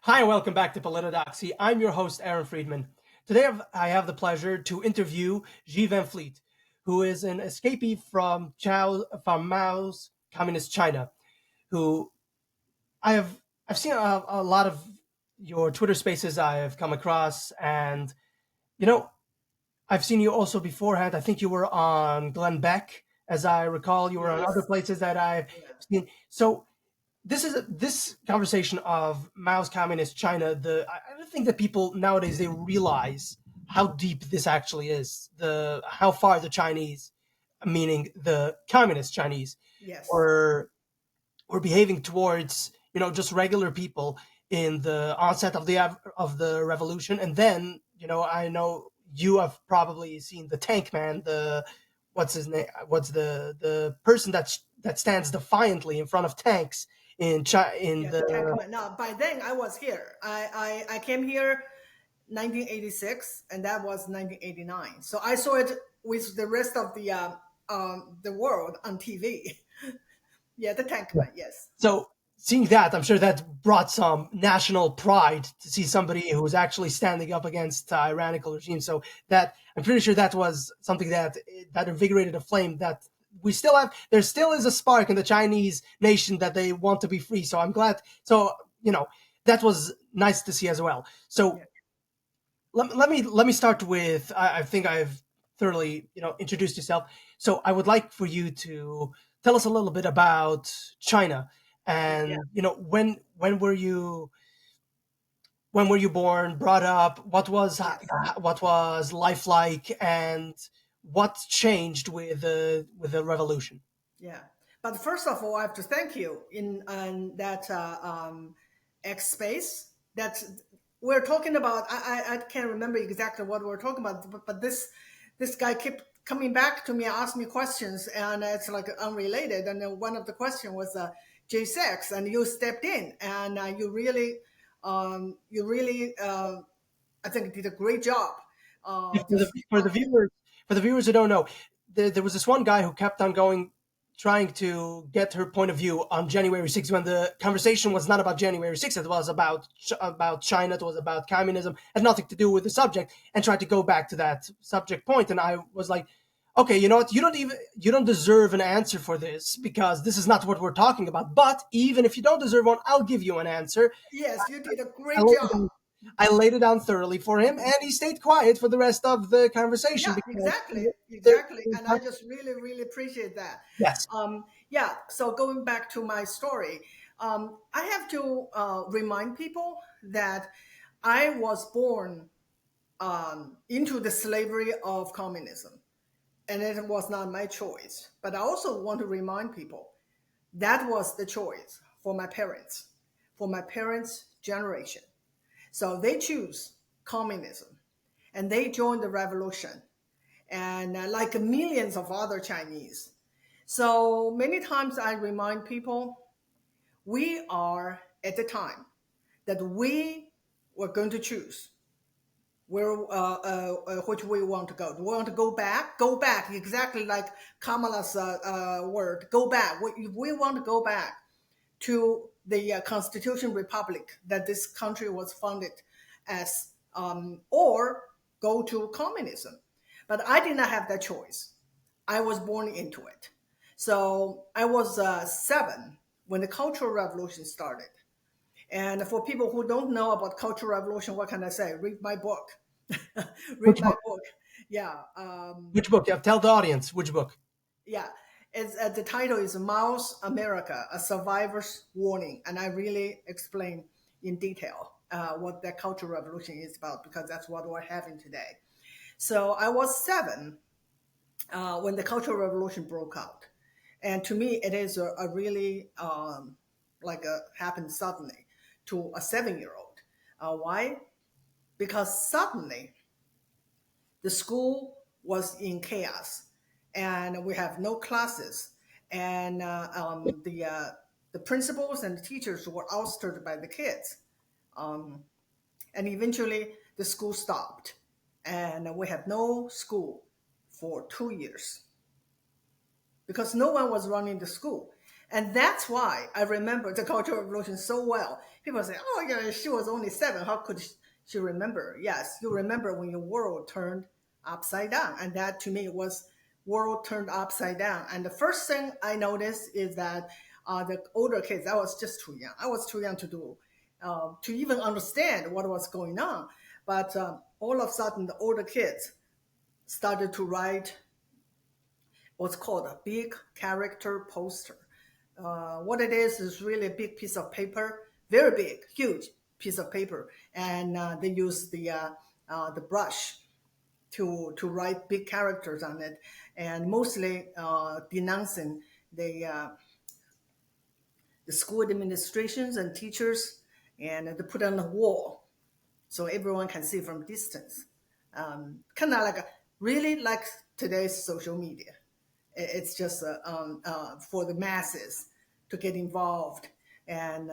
Hi, and welcome back to Politodoxy. I'm your host, Aaron Friedman. Today, I have the pleasure to interview Xi Van Fleet, who is an escapee from Mao's Communist China. Who I've seen a lot of your Twitter Spaces I've come across, and you know I've seen you also beforehand. I think you were on Glenn Beck, as I recall. You were on other Yes. places that I've Yeah. seen. So this conversation of Mao's communist China. I don't think that people nowadays they realize how deep this actually is. The how far the Chinese, meaning the communist Chinese, Yes. were were behaving towards just regular people in the onset of the revolution. And then I know you have probably seen the Tank Man, the what's his name, what's the person that stands defiantly in front of tanks in Yeah. The tank the man. Now, by then I was here. I came here 1986, and that was 1989. So I saw it with the rest of the world on TV. Yeah, the tank man. Yes. So seeing that, I'm sure that brought some national pride to see somebody who was actually standing up against tyrannical regime. So that I'm pretty sure that was something that invigorated a flame that we still have. There still is a spark in the Chinese nation that they want to be free. So I'm glad. So that was nice to see as well. So Yeah. let me start with I think I've thoroughly introduced yourself. So I would like for you to tell us a little bit about China Yeah. and when were you born, brought up, Yes. what was life like, and what changed with the revolution. Yeah. But first of all, I have to thank you in that X space that we're talking about. I can't remember exactly what we're talking about, but this guy kept coming back to me, asked me questions, and it's like unrelated. And then one of the question was J6, and you stepped in, and you really, I think, did a great job to For the speak for the on it. viewers for the viewers who don't know, there was this one guy who kept on going, trying to get her point of view on January 6th when the conversation was not about January 6th. It was about China. It was about communism. Had nothing to do with the subject, and tried to go back to that subject point. And I was like, okay, you know what? You don't deserve an answer for this because this is not what we're talking about. But even if you don't deserve one, I'll give you an answer. Yes, you did a I great laid it job. down, I laid it down thoroughly for him, and he stayed quiet for the rest of the conversation Yeah, because exactly, there, exactly. And I just really, really appreciate that. yes, Yeah. So going back to my story, I have to remind people that I was born into the slavery of communism, and it was not my choice. But I also want to remind people that was the choice for my parents' generation. So they choose communism, and they joined the revolution and like millions of other Chinese. So many times I remind people we are at the time that we were going to choose where which way we want to go. Do we want to go back? Go back, exactly like Kamala's word. Go back. We want to go back to the Constitution Republic that this country was founded as, or go to communism. But I did not have that choice. I was born into it. So I was 7 when the Cultural Revolution started. And for people who don't know about Cultural Revolution, what can I say? Read my book. Read which my book? book. Yeah. Which book? Yeah, tell the audience which book. Yeah, it's the title is Mao's America: A Survivor's Warning, and I really explain in detail what the Cultural Revolution is about because that's what we're having today. So I was 7 when the Cultural Revolution broke out, and to me, it is a really like a happened suddenly to a 7-year-old. Why? Because suddenly the school was in chaos, and we have no classes, and the principals and the teachers were ousted by the kids, and eventually the school stopped, and we have no school for 2 years because no one was running the school. And that's why I remember the Cultural Revolution so well. People say, oh, yeah, she was only 7. How could she remember? Yes, you remember when your world turned upside down. And that to me was world turned upside down. And the first thing I noticed is that the older kids, I was just too young. I was too young to do, to even understand what was going on. But all of a sudden, the older kids started to write what's called a big character poster. What it is really a big piece of paper, very big, huge piece of paper, and they use the brush to write big characters on it, and mostly denouncing the school administrations and teachers, and they put on the wall so everyone can see from distance. Kind of like really like today's social media. It's just for the masses to get involved. And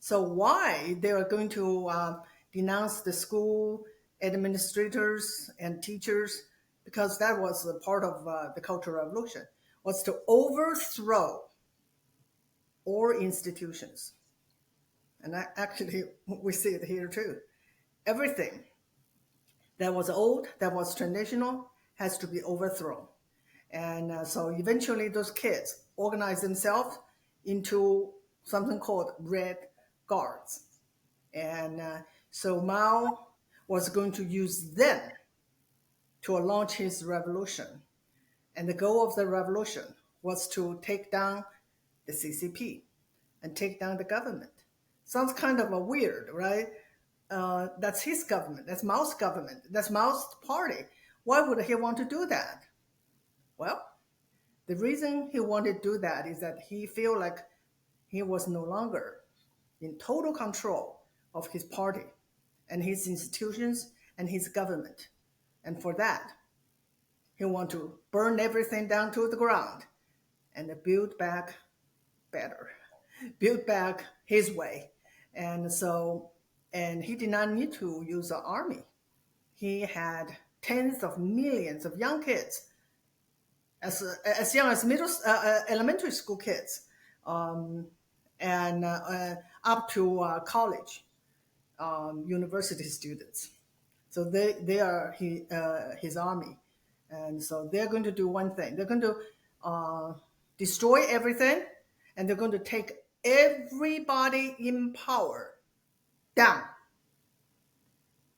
so why they are going to denounce the school administrators and teachers, because that was a part of the Cultural Revolution, was to overthrow all institutions. And actually, we see it here too. Everything that was old, that was traditional, has to be overthrown. And so eventually those kids organized themselves into something called Red Guards. And so Mao was going to use them to launch his revolution. And the goal of the revolution was to take down the CCP and take down the government. Sounds kind of a weird, right? That's his government. That's Mao's government. That's Mao's party. Why would he want to do that? Well, the reason he wanted to do that is that he felt like he was no longer in total control of his party and his institutions and his government. And for that, he wanted to burn everything down to the ground and build back better, build back his way. And he did not need to use an army. He had tens of millions of young kids, as young as elementary school kids, and up to college, university students. So they are his army. And so they're going to do one thing. They're going to destroy everything, and they're going to take everybody in power down.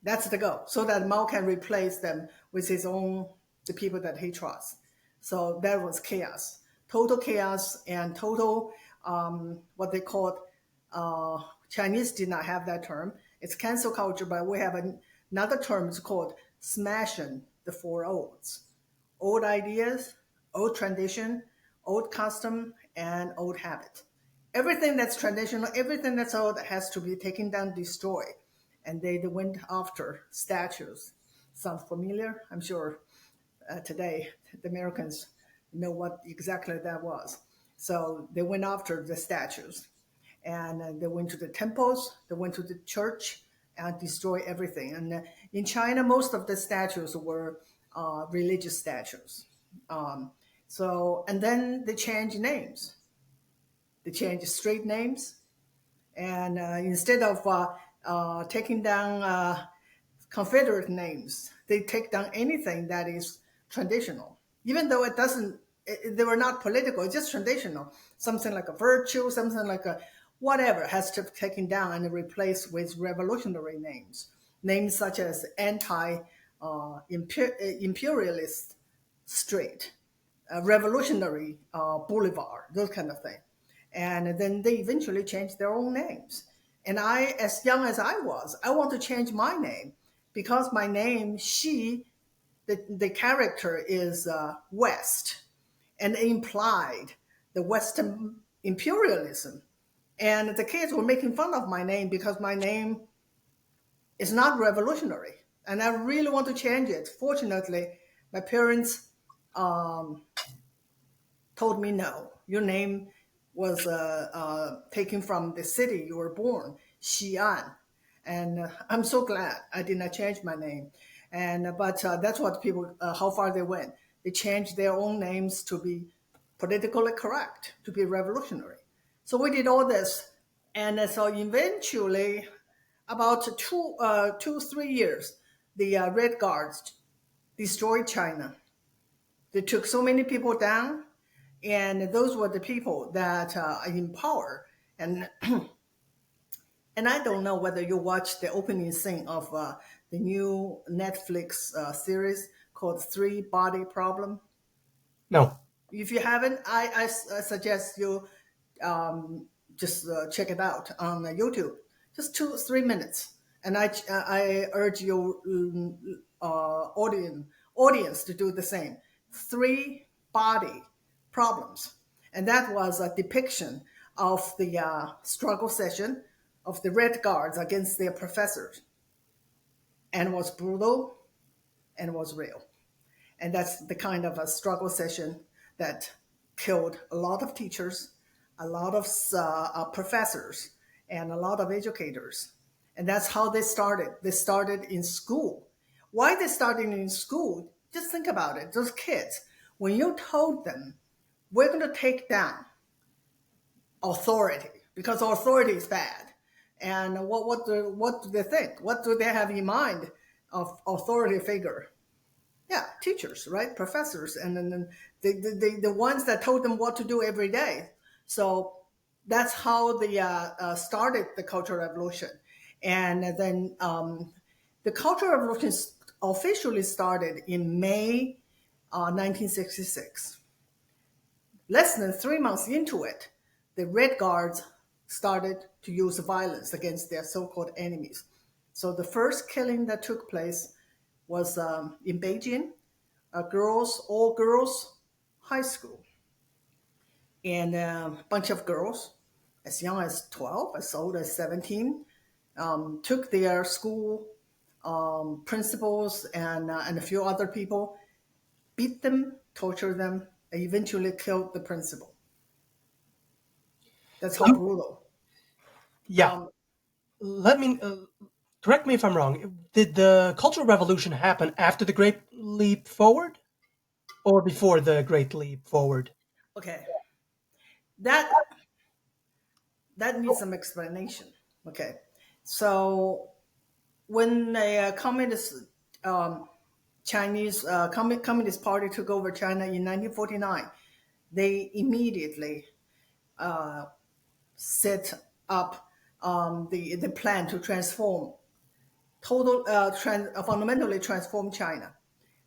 That's the goal, so that Mao can replace them with the people that he trusts. So that was chaos, total chaos, and total what they called, Chinese did not have that term. It's cancel culture, but we have another term. It's called smashing the four olds: old ideas, old tradition, old custom, and old habit. Everything that's traditional, everything that's old has to be taken down, destroyed. And they went after statues. Sounds familiar? I'm sure today the Americans know what exactly that was. So they went after the statues, and they went to the temples, they went to the church, and destroyed everything. And in China, most of the statues were religious statues. And then they changed names. They changed street names, and instead of taking down Confederate names, they take down anything that is traditional, even though it doesn't. They were not political; it's just traditional. Something like a virtue, something like a whatever, has to be taken down and replaced with revolutionary names such as anti-imperialist street, revolutionary boulevard, those kind of things. And then they eventually changed their own names. And I, as young as I was, I want to change my name, because my name, the character is West, and implied the Western imperialism. And the kids were making fun of my name because my name is not revolutionary. And I really want to change it. Fortunately, my parents told me, no, your name was taken from the city you were born, Xi'an. And I'm so glad I did not change my name. But that's what people, how far they went. They changed their own names to be politically correct, to be revolutionary. So we did all this, and so eventually, about 3 years, the Red Guards destroyed China. They took so many people down, and those were the people that are in power. And and I don't know whether you watched the opening scene of the new Netflix series called Three Body Problem. No. If you haven't, I suggest you just check it out on YouTube. Just 2 3 minutes, and I urge your audience to do the same. Three body problems, and that was a depiction of the struggle session of the Red Guards against their professors, and was brutal and was real. And that's the kind of a struggle session that killed a lot of teachers, a lot of professors, and a lot of educators. And that's how they started. They started in school. Why they started in school? Just think about it. Those kids, when you told them, we're going to take down authority because authority is bad. And what do they think? What do they have in mind of authority figure? Yeah, teachers, right? Professors, and then the ones that told them what to do every day. So that's how they started the Cultural Revolution. And then the Cultural Revolution officially started in May 1966. Less than 3 months into it, the Red Guards started to use violence against their so-called enemies. So the first killing that took place was in Beijing, a all girls high school. And a bunch of girls, as young as 12, as old as 17, took their school principals and a few other people, beat them, tortured them, and eventually killed the principal. That's how brutal. Yeah. Let me correct me if I'm wrong. Did the Cultural Revolution happen after the Great Leap Forward, or before the Great Leap Forward? Okay, that needs some explanation. Okay, so when a communist Chinese Communist Party took over China in 1949, they immediately set up the plan to fundamentally transform China.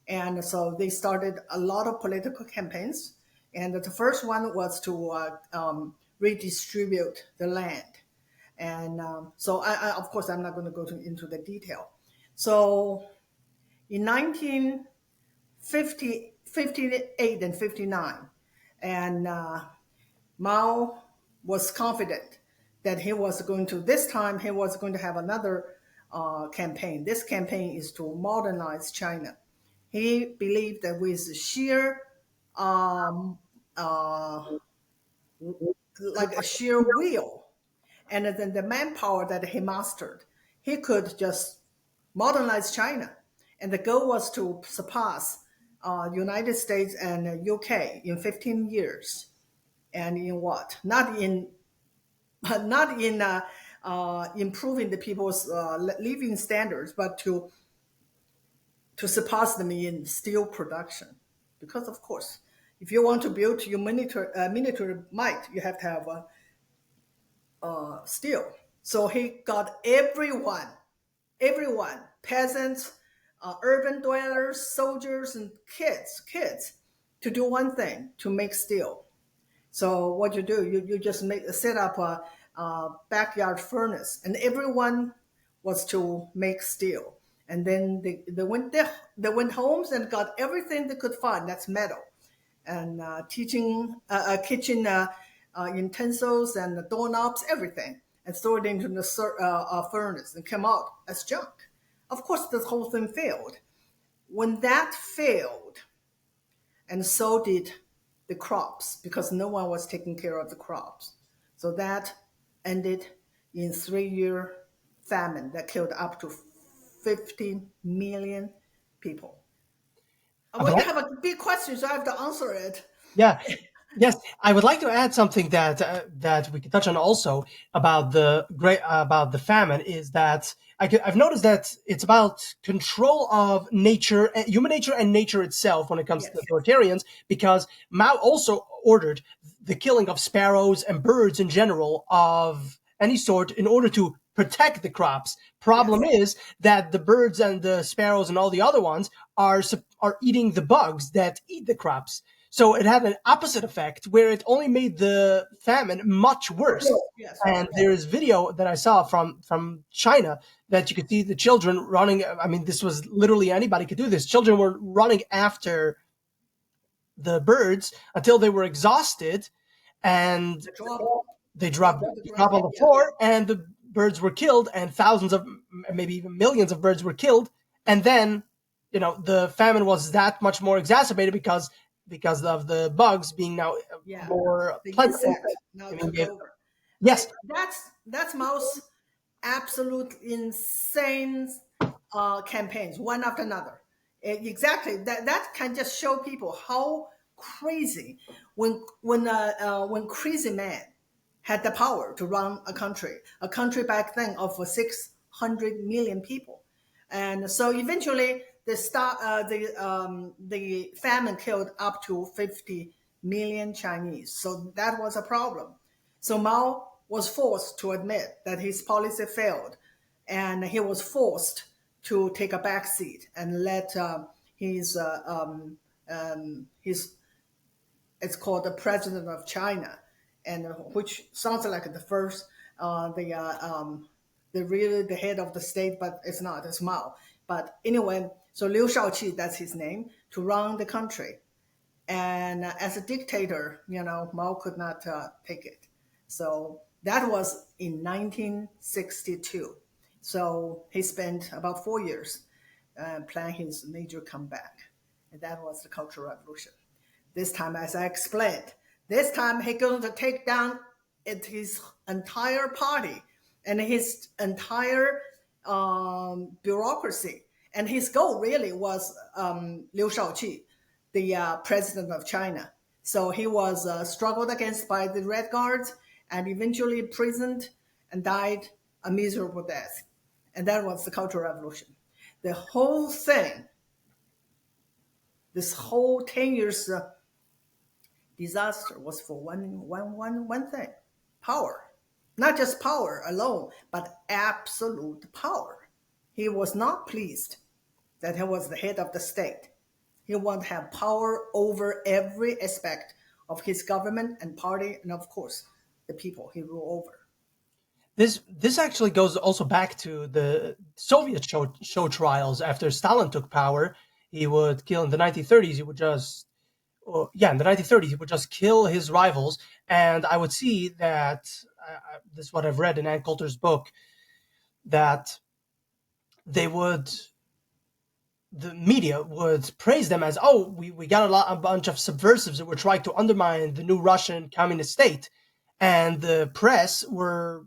And so they started a lot of political campaigns. And the first one was to redistribute the land. And so, of course, I'm not going to go into the detail. So in 1958 and 59, and Mao was confident that this time he was going to have another campaign. This campaign is to modernize China. He believed that with sheer, like a sheer will, and then the manpower that he mastered, he could just modernize China. And the goal was to surpass United States and UK in 15 years. And in what? Not in improving the people's living standards, but to surpass them in steel production. Because of course, if you want to build your military might, you have to have steel. So he got everyone, peasants, urban dwellers, soldiers, and kids, to do one thing: to make steel. So what you do, you just set up a backyard furnace, and everyone was to make steel. And then they went homes and got everything they could find. That's metal, and kitchen utensils and doorknobs, everything, and stored into the furnace and came out as junk. Of course, this whole thing failed. When that failed, and so did the crops, because no one was taking care of the crops. So that ended in 3-year famine that killed up to 50 million people. I have a big question, so I have to answer it. Yeah. Yes, I would like to add something that that we could touch on also about the great about the famine is that I've noticed that it's about control of nature, human nature, and nature itself when it comes to Yes. authoritarians. Because Mao also ordered the killing of sparrows and birds in general of any sort in order to protect the crops. Problem Yes. is that the birds and the sparrows and all the other ones are eating the bugs that eat the crops. So it had an opposite effect where it only made the famine much worse. Yes. And there's video that I saw from China that you could see the children running. I mean, this was literally anybody could do this. Children were running after the birds until they were exhausted, and The drop. they Drop dropped on the drop ground. on the Yeah. floor, and the birds were killed, and thousands of maybe even millions of birds were killed. And then, the famine was that much more exacerbated because of the bugs being now Yeah. more The plentiful. insect now I mean, took over. yes, That's Mao's absolute insane campaigns, one after another. Exactly. That can just show people how crazy when crazy man had the power to run a country back then of 600 million people, and so eventually the famine killed up to 50 million Chinese. So that was a problem. So Mao was forced to admit that his policy failed, and he was forced to take a back seat and let his it's called the president of China, and which sounds like the first the really the head of the state, but it's not. It's Mao. But anyway, so Liu Shaoqi, that's his name, to run the country. And as a dictator, Mao could not take it. So that was in 1962. So he spent about 4 years planning his major comeback. And that was the Cultural Revolution. This time, as I explained, this time he's going to take down his entire party and his entire bureaucracy. And his goal really was Liu Shaoqi, the president of China. So he was struggled against by the Red Guards and eventually imprisoned and died a miserable death. And that was the Cultural Revolution. The whole thing, this whole 10 years disaster was for one thing: power. Not just power alone, but absolute power. He was not pleased that he was the head of the state. He wanted to have power over every aspect of his government and party, and of course, the people he ruled over. this actually goes also back to the Soviet show trials after Stalin took power. He would kill in the 1930s. He would just in the 1930s, he would just kill his rivals. And I would see that this is what I've read in Ann Coulter's book, that they would the media would praise them as, oh, we got a bunch of subversives that were trying to undermine the new Russian communist state, and the press were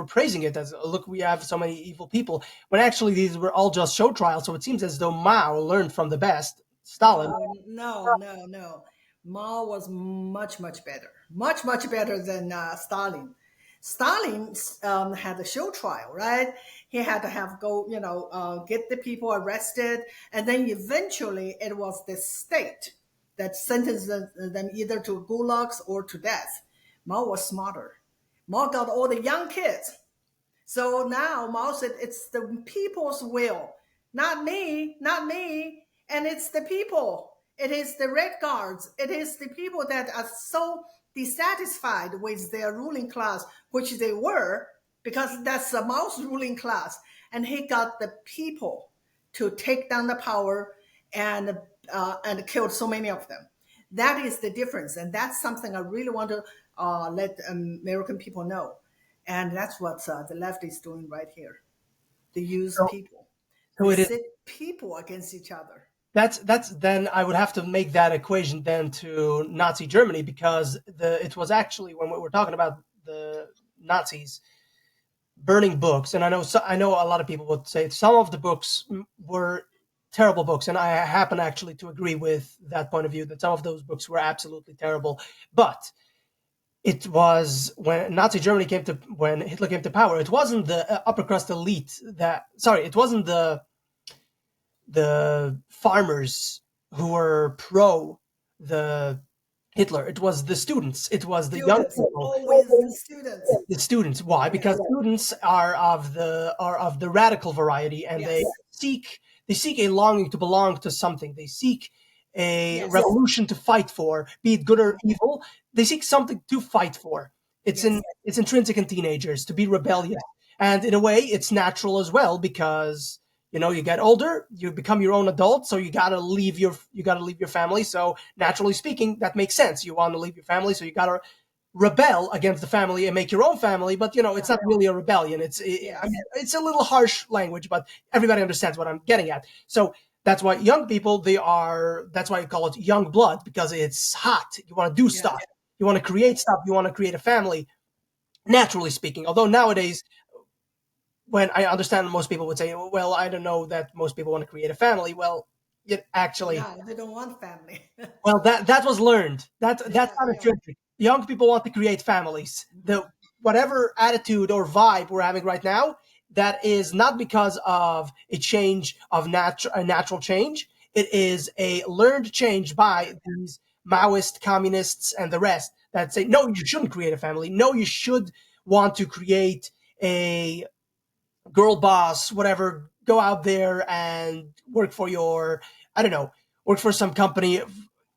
praising it as, look, we have so many evil people, when actually these were all just show trials. So it seems as though Mao learned from the best, Stalin. No. Mao was much better than Stalin. Stalin had a show trial, right? He had to get the people arrested, and then eventually it was the state that sentenced them either to gulags or to death. Mao was smarter. Mao got all the young kids. So now Mao said, it's the people's will, not me, not me. And it's the people. It is the Red Guards. It is the people that are so dissatisfied with their ruling class, which they were, because that's the Mao's ruling class. And he got the people to take down the power and killed so many of them. That is the difference. And that's something I really want to let American people know. And that's what the left is doing right here. They use So, people. so They it is. sit people against each other. That's then I would have to make that equation then to Nazi Germany, because it was actually, when we were talking about the Nazis burning books, and I know a lot of people would say some of the books were terrible books, and I happen actually to agree with that point of view that some of those books were absolutely terrible. But it was when when Hitler came to power. It wasn't the upper crust elite it wasn't the farmers who were pro the Hitler. It was the students. It was the young Students, people. always the students. The students. Why? Because students are of the radical variety, and Yes. they seek a longing to belong to something. They seek a Yes. revolution to fight for, be it good or evil. They seek something to fight for. It's intrinsic in teenagers to be rebellious, and in a way, it's natural as well because you get older, you become your own adult, so you gotta leave your family. So naturally speaking, that makes sense. You want to leave your family, so you gotta rebel against the family and make your own family. But it's not really a rebellion. I mean, it's a little harsh language, but everybody understands what I'm getting at. So that's why young people, that's why you call it young blood, because it's hot. You want to do stuff. You want to create stuff. You want to create a family, naturally speaking. Although nowadays, when I understand most people would say, well, I don't know that most people want to create a family. Well, it actually, Yeah, they don't want family. well, that was learned. That's not intrinsic. Young people want to create families. Whatever attitude or vibe we're having right now, that is not because of a change of a natural change. It is a learned change by these Maoist communists and the rest that say, no, you shouldn't create a family. No, you should want to create a girl boss, whatever. Go out there and work for work for some company.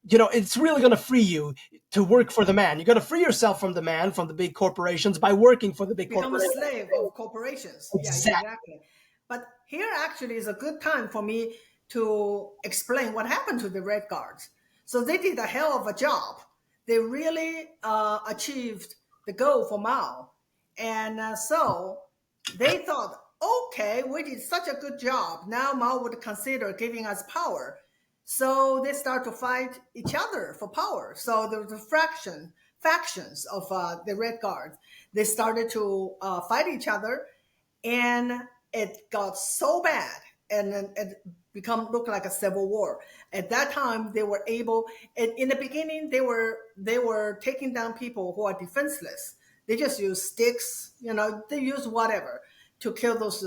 It's really going to free you to work for the man. You got to free yourself from the man, from the big corporations, by working for the big Become a corporations. slave of corporations. Exactly. Yeah, exactly. But here actually is a good time for me to explain what happened to the Red Guards. So they did a hell of a job. They really achieved the goal for Mao. And so they thought, okay, we did such a good job. Now Mao would consider giving us power. So they start to fight each other for power. So there was a factions of the Red Guards. They started to fight each other, and it got so bad, and then it looked like a civil war. At that time, they were able. In the beginning, they were taking down people who are defenseless. They just use sticks, they use whatever to kill those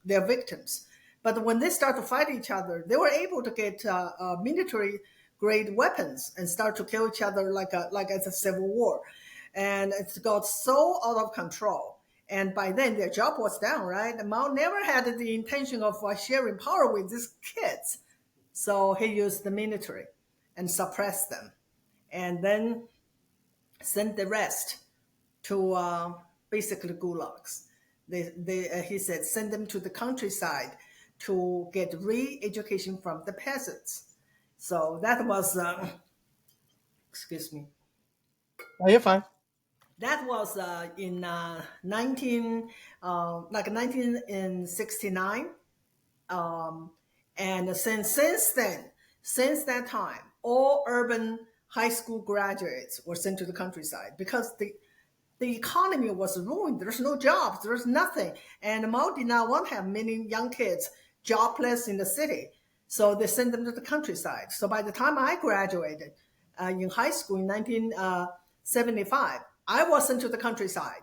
their victims. But when they start to fight each other, they were able to get military grade weapons and start to kill each other like it's a civil war, and it got so out of control. And by then, their job was done. Right, Mao never had the intention of sharing power with these kids, so he used the military and suppressed them, and then sent the rest to basically gulags. He said, send them to the countryside to get re-education from the peasants. So that was, excuse me, Oh, you're fine. that was in 1969. And since that time, all urban high school graduates were sent to the countryside because the economy was ruined. There's no jobs. There's nothing. And Mao did not want to have many young kids jobless in the city. So they sent them to the countryside. So by the time I graduated in high school in 1975, I was sent to the countryside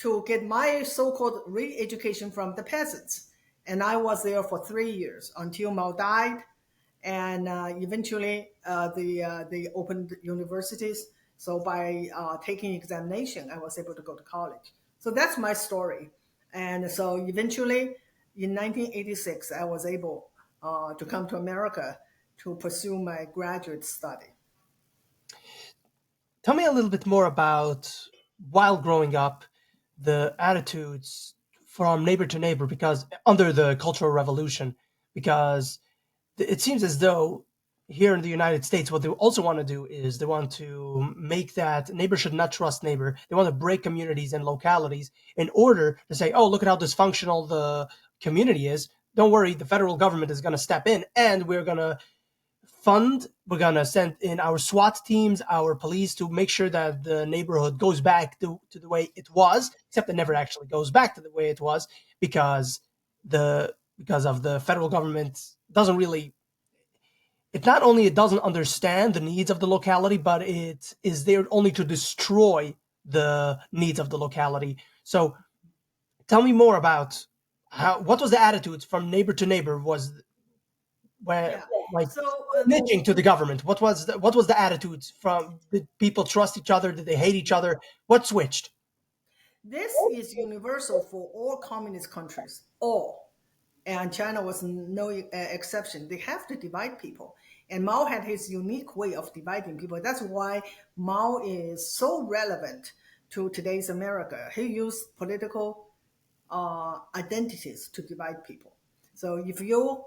to get my so-called re-education from the peasants. And I was there for 3 years until Mao died. And eventually they opened universities. So by taking examination, I was able to go to college. So that's my story. And so eventually, in 1986, I was able to come to America to pursue my graduate study. Tell me a little bit more about, while growing up, the attitudes from neighbor to neighbor, because under the Cultural Revolution, because it seems as though here in the United States, what they also want to do is they want to make that neighbor should not trust neighbor. They want to break communities and localities in order to say, oh, look at how dysfunctional the community is. Don't worry, the federal government is going to step in, and we're going to send in our SWAT teams, our police, to make sure that the neighborhood goes back to the way it was, except it never actually goes back to the way it was, because the because of the federal government doesn't really. It not only it doesn't understand the needs of the locality, but it is there only to destroy the needs of the locality. So tell me more about what was the attitudes from neighbor to neighbor, was where Yeah. like So snitching to the government. What was the attitudes from, did people trust each other, did they hate each other, what switched? this is universal for all communist countries, all. And China was no exception. They have to divide people. And Mao had his unique way of dividing people. That's why Mao is so relevant to today's America. He used political identities to divide people. So if your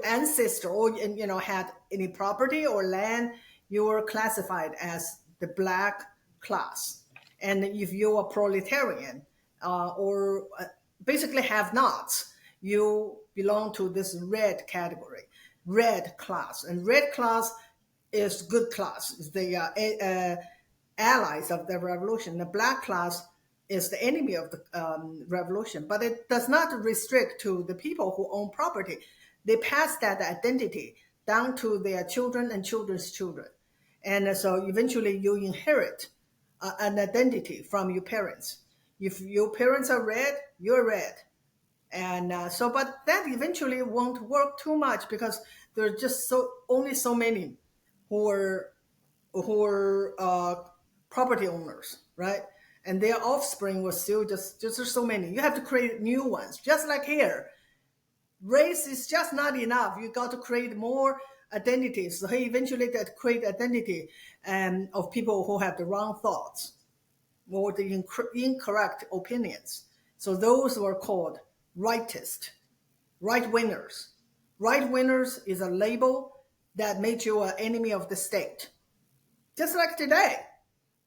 ancestor or had any property or land, you were classified as the black class. And if you are proletarian or basically have nots, you belong to this red category, red class. And red class is good class. It's the allies of the revolution. The black class is the enemy of the revolution, but it does not restrict to the people who own property. They pass that identity down to their children and children's children. And so eventually you inherit an identity from your parents. If your parents are red, you're red. And but that eventually won't work too much because there's just only so many who are property owners, right? And their offspring was still just so many. You have to create new ones, just like here. Race is just not enough. You got to create more identities. So he eventually got create identity of people who have the wrong thoughts or the incorrect opinions. So those were called rightist, right wingers. Right wingers is a label that made you an enemy of the state. Just like today,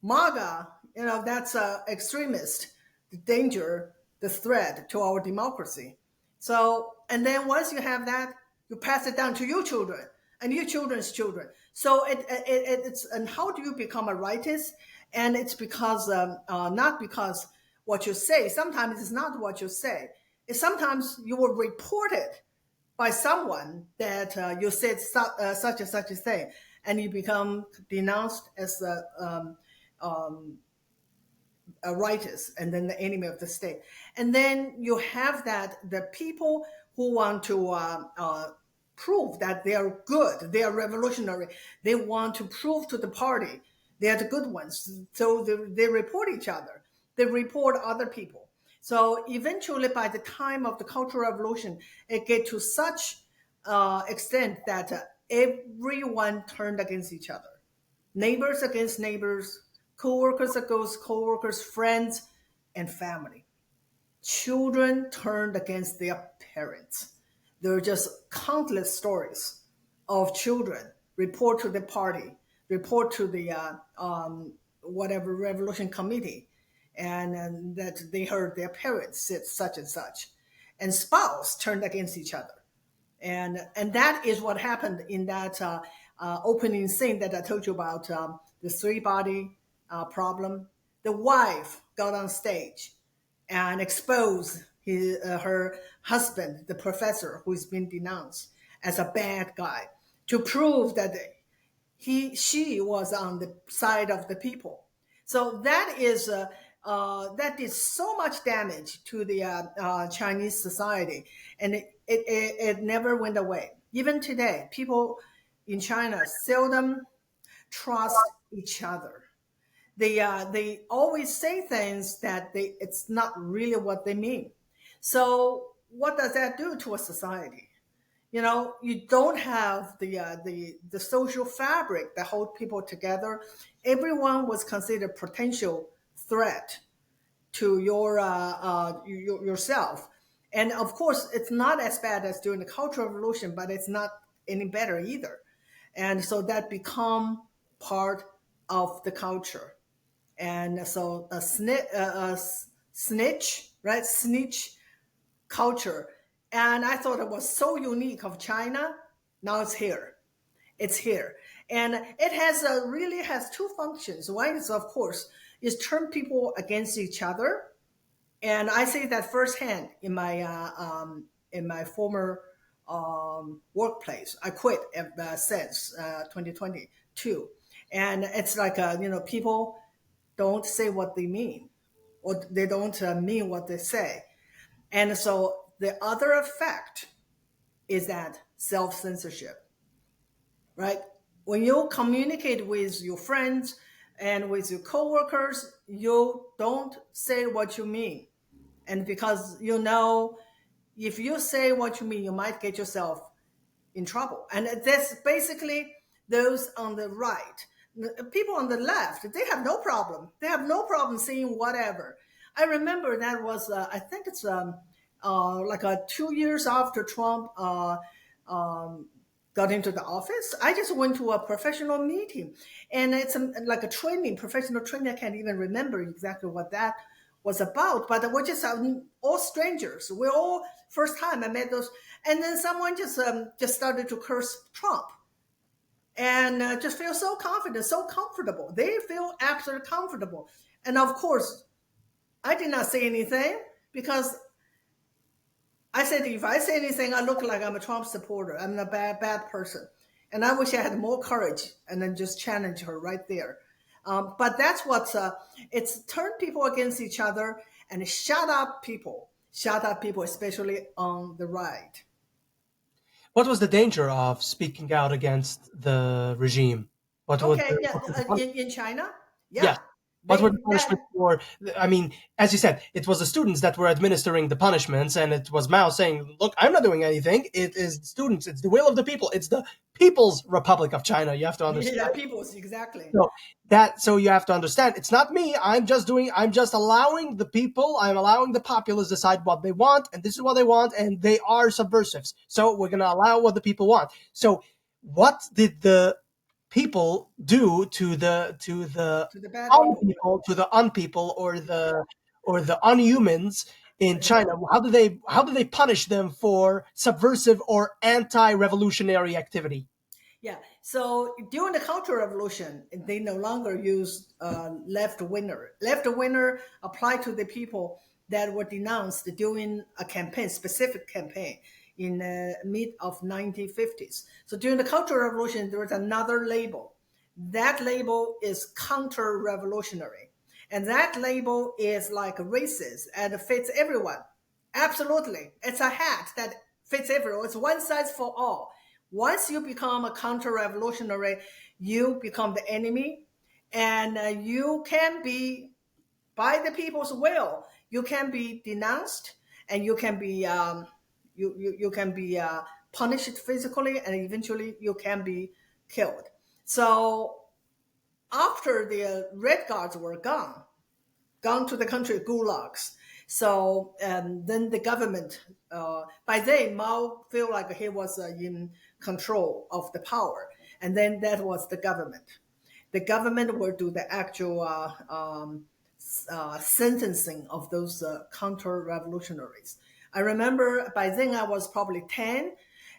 MAGA, that's extremist, the danger, the threat to our democracy. So, and then once you have that, you pass it down to your children and your children's children. So it's, and how do you become a rightist? And it's because, not because what you say, sometimes it's not what you say. It's sometimes you will report it by someone that you said such and such a thing, and you become denounced as a rightist and then the enemy of the state. And then you have that the people who want to prove that they are good, they are revolutionary, they want to prove to the party they are the good ones. So they report each other, they report other people. So eventually, by the time of the Cultural Revolution, it get to such extent that everyone turned against each other. Neighbors against neighbors, co-workers against co-workers, friends, and family. Children turned against their parents. There are just countless stories of children report to the party, report to the whatever revolution committee, and that they heard their parents said such and such, and spouse turned against each other, and that is what happened in that opening scene that I told you about, the three body problem. The wife got on stage and exposed her husband, the professor who's been denounced as a bad guy, to prove that she was on the side of the people. So that did so much damage to the Chinese society, and it never went away. Even today, people in China seldom trust each other. They always say things that it's not really what they mean. So what does that do to a society? You don't have the social fabric that hold people together. Everyone was considered potential threat to yourself. And of course, it's not as bad as during the Cultural Revolution, but it's not any better either. And so that become part of the culture. And so a snitch, right? Snitch culture. And I thought it was so unique of China. Now it's here. It's here. And it really has two functions. One is, of course, is turn people against each other, And I see that firsthand in my former workplace. I quit since 2022, and it's like people don't say what they mean, or they don't mean what they say, and so the other effect is that self censorship, right? When you communicate with your friends and with your coworkers, you don't say what you mean, and because if you say what you mean, you might get yourself in trouble. And that's basically those on the right. The people on the left, they have no problem. They have no problem saying whatever. I remember that was, I think it's like 2 years after Trump um, got into the office. I just went to a professional meeting, and it's like a training, professional training. I can't even remember exactly what that was about, but we're just all strangers. We're all first time I met those, and then someone just started to curse Trump, and just feel so confident, so comfortable. They feel absolutely comfortable, and of course, I did not say anything because I said if I say anything, I look like I'm a Trump supporter. I'm a bad person, and I wish I had more courage and then just challenge her right there. But that's what's it's turned people against each other and shut up people, especially on the right. What was the danger of speaking out against the regime? Okay, yeah, What was the in China, yes? yeah, What were the they that punishments for? I mean, as you said, it was the students that were administering the punishments, and it was Mao saying, "Look, I'm not doing anything. It is the students. It's the will of the people. It's the People's Republic of China." You have to yeah, understand. people exactly. So so you have to understand. It's not me. I'm just allowing the people. I'm allowing the populace decide what they want, and this is what they want, and they are subversives. So we're gonna allow what the people want. So what did the people do to the To the bad people. unpeople, to the unpeople, or the unhumans in China? How do they punish them for subversive or anti-revolutionary activity? Yeah. So during the Cultural Revolution, they no longer used left winger. Left winger applied to the people that were denounced during a campaign, specific campaign in the mid of 1950s. So during the Cultural Revolution, there was another label. That label is counter-revolutionary. And that label is like racist and fits everyone. Absolutely. It's a hat that fits everyone. It's one size for all. Once you become a counter revolutionary, you become the enemy, and you can be, by the people's will, you can be denounced, and you can be you can be punished physically, and eventually you can be killed. So after the red guards were gone to the country gulags. So then the government, by then Mao felt like he was in control of the power, and then that was the government. The government will do the actual sentencing of those counter-revolutionaries. I remember by then I was probably 10,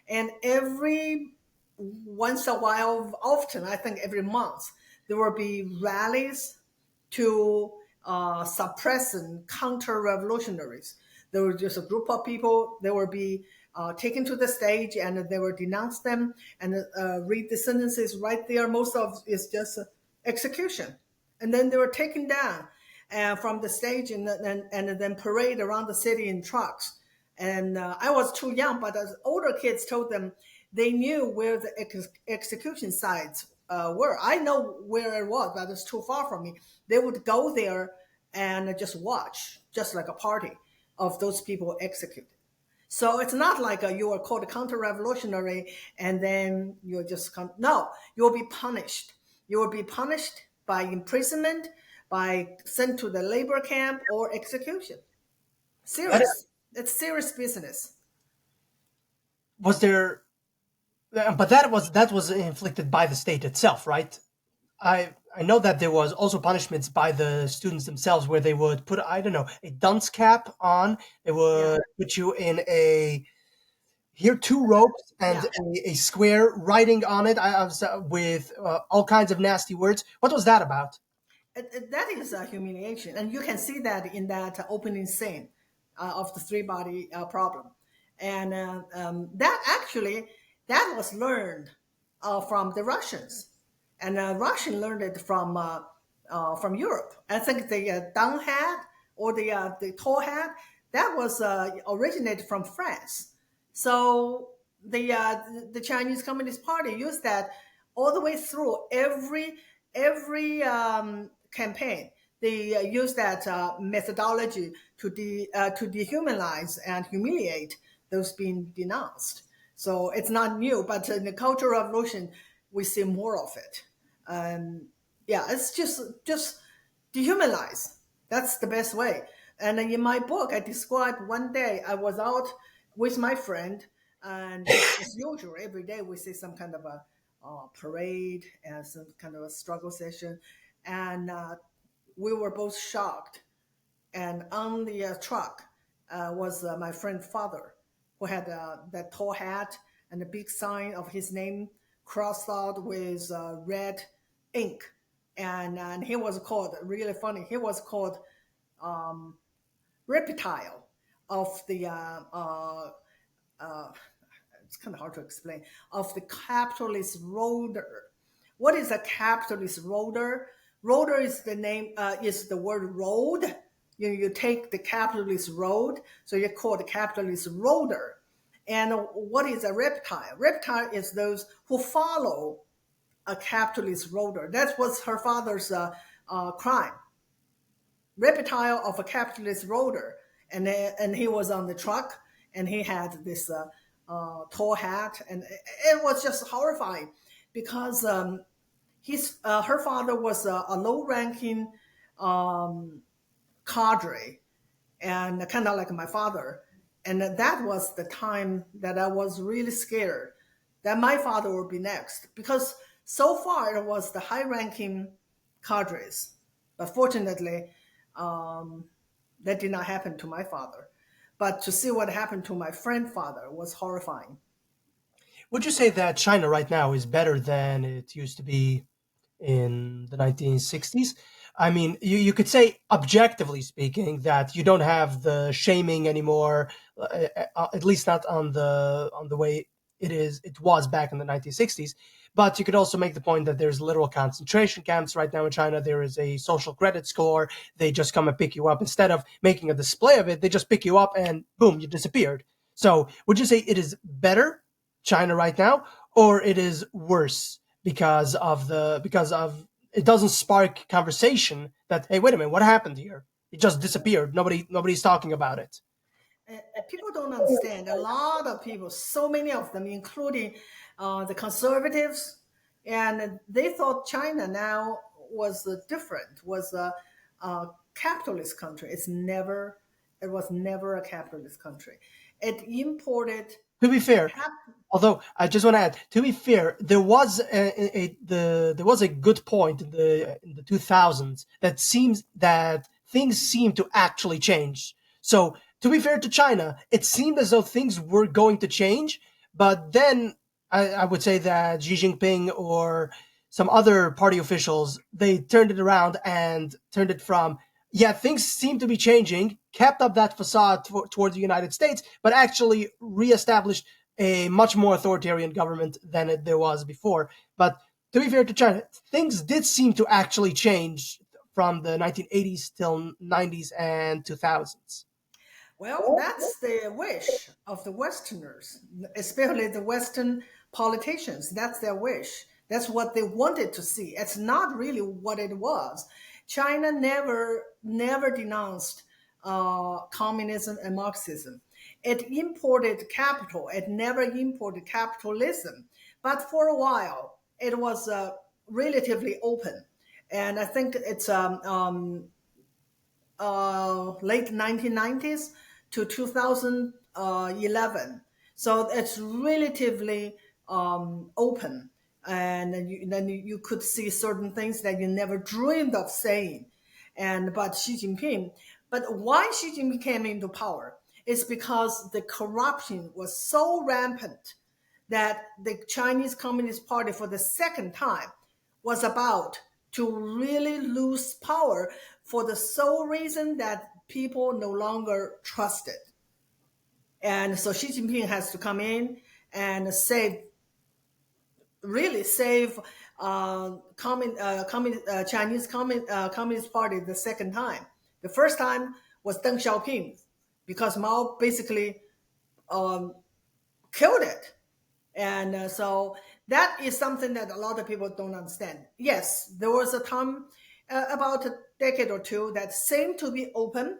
and every once a while, often I think every month, there will be rallies to suppress and counter revolutionaries. There was just a group of people. They will be taken to the stage, and they will denounce them and read the sentences right there. Most of it's just execution, and then they were taken down from the stage, and then parade around the city in trucks. And I was too young, but as older kids told them, they knew where the execution sites were. I know where it was, but it's too far from me. They would go there and just watch, just like a party of those people executed. So it's not like you are called a counter-revolutionary and then you're just no, you'll be punished. You will be punished by imprisonment, by sent to the labor camp or execution. That Serious. It's serious business. was there, but that was inflicted by the state itself, right? I know that there was also punishments by the students themselves where they would put, I don't know, a dunce cap on. They Yeah. would put you in here two ropes and Yeah. a square writing on it. I was with all kinds of nasty words. What was that about? that is a humiliation, and you can see that in that opening scene of the three body problem, and that actually that was learned from the Russians, and Russian learned it from Europe. I think the down hat or the tall hat that was originated from France. So the Chinese Communist Party used that all the way through every campaign. They use that methodology to dehumanize and humiliate those being denounced. So it's not new, but in the Cultural Revolution, we see more of it. Yeah, it's just dehumanize. That's the best way. And in my book, I described one day I was out with my friend, and as usual, every day we see some kind of a parade and some kind of a struggle session, and we were both shocked. And on the truck was my friend's father, who had that tall hat and a big sign of his name crossed out with red ink. And he was called, really funny, he was called Reptile of the, it's kind of hard to explain, of the capitalist roader. What is a capitalist roader? Roader is the name, is the word road. You take the capitalist road, so you call the capitalist roader. And what is a reptile? Reptile is those who follow a capitalist roader. That was her father's crime. Reptile of a capitalist roader, and he was on the truck, and he had this tall hat, and it was just horrifying because his her father was a low-ranking cadre, and kind of like my father, and that was the time that I was really scared that my father would be next, because so far it was the high-ranking cadres, but fortunately that did not happen to my father. But to see what happened to my friend father was horrifying. Would you say that China right now is better than it used to be in the 1960s? I mean, you could say, objectively speaking, that you don't have the shaming anymore, at least not on the way it was back in the 1960s. But you could also make the point that there's literal concentration camps right now in China. There is a social credit score. They just come and pick you up. Instead of making a display of it, they just pick you up and boom, you disappeared. So would you say it is better China right now, or it is worse because of it doesn't spark conversation that, hey, wait a minute, what happened here? It just disappeared. Nobody's talking about it. People don't understand. A lot of people, so many of them, including the conservatives, and they thought China now was different, was a capitalist country. It was never a capitalist country. It imported To be fair, cap. although I just want to add, to be fair, there was a good point in the 2000s that seems that things seem to actually change. So to be fair to China, it seemed as though things were going to change, but then I would say that Xi Jinping or some other party officials, they turned it around and turned it from, yeah, things seem to be changing, kept up that facade towards the United States, but actually reestablished a much more authoritarian government than there was before. But to be fair to China, things did seem to actually change from the 1980s till 90s and 2000s. Well, that's the wish of the Westerners, especially the Western politicians. That's their wish. That's what they wanted to see. It's not really what it was. China never denounced communism and Marxism. It imported capital. It never imported capitalism. But for a while, it was relatively open. And I think it's late 1990s to 2011. So it's relatively open. And then you could see certain things that you never dreamed of saying. But Xi Jinping, but why Xi Jinping came into power is because the corruption was so rampant that the Chinese Communist Party, for the second time, was about to really lose power for the sole reason that people no longer trust it. And so Xi Jinping has to come in and really save Chinese Communist Party the second time. The first time was Deng Xiaoping, because Mao basically killed it. And so that is something that a lot of people don't understand. Yes, there was a time about a decade or two that seemed to be open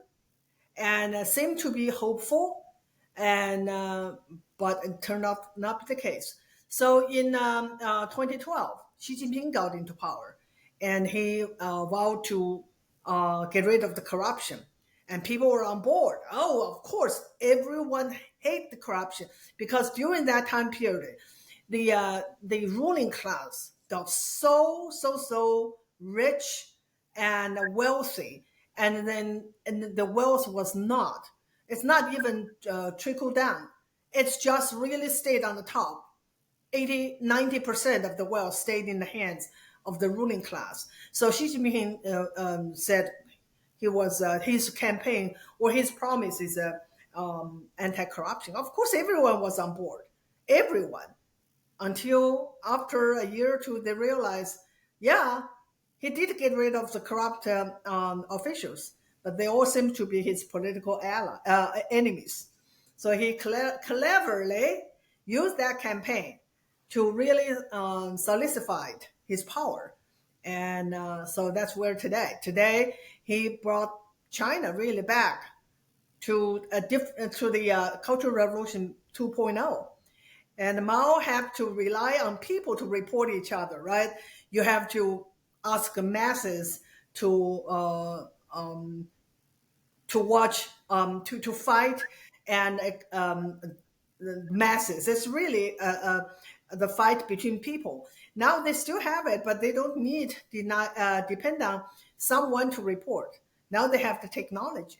and seemed to be hopeful, and but it turned out not the case. So in 2012, Xi Jinping got into power, and he vowed to get rid of the corruption, and people were on board. Oh, of course, everyone hate the corruption, because during that time period, the ruling class got so rich and wealthy, and then the wealth was not. It's not even trickle down. It's just really stayed on the top. 80-90% of the wealth stayed in the hands of the ruling class. So Xi Jinping said he was his campaign or his promise is anti-corruption. Of course, everyone was on board. Everyone, until after a year or two, they realized, yeah, he did get rid of the corrupt officials, but they all seem to be his political enemies. So he cleverly used that campaign to really solidify his power. And so that's where today he brought China really back to the Cultural Revolution 2.0. And Mao had to rely on people to report each other, right? You have to ask the masses to watch, to fight, and the masses. It's really the fight between people. Now they still have it, but they don't need depend on someone to report. Now they have the technology,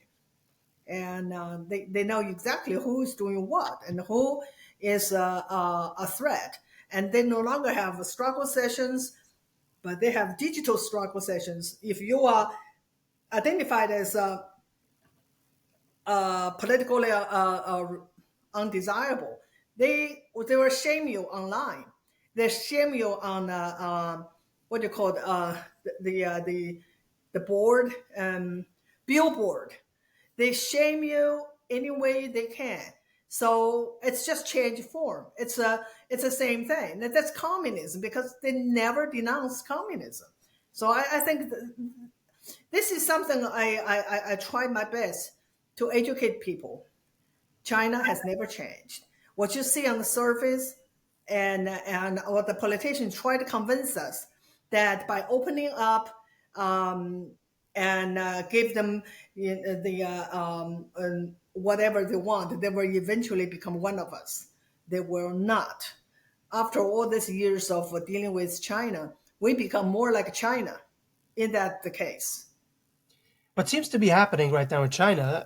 and they know exactly who is doing what and who is a threat. And they no longer have struggle sessions, but they have digital struggle sessions. If you are identified as politically undesirable, they will shame you online. They shame you on what do you call it, the board, billboard. They shame you any way they can. So it's just change form. It's the same thing. That's communism, because they never denounced communism. So I think this is something I try my best to educate people. China has never changed. What you see on the surface, and what the politicians try to convince us, that by opening up and give them whatever they want, they will eventually become one of us. They will not. After all these years of dealing with China, we become more like China. Is that the case? What seems to be happening right now in China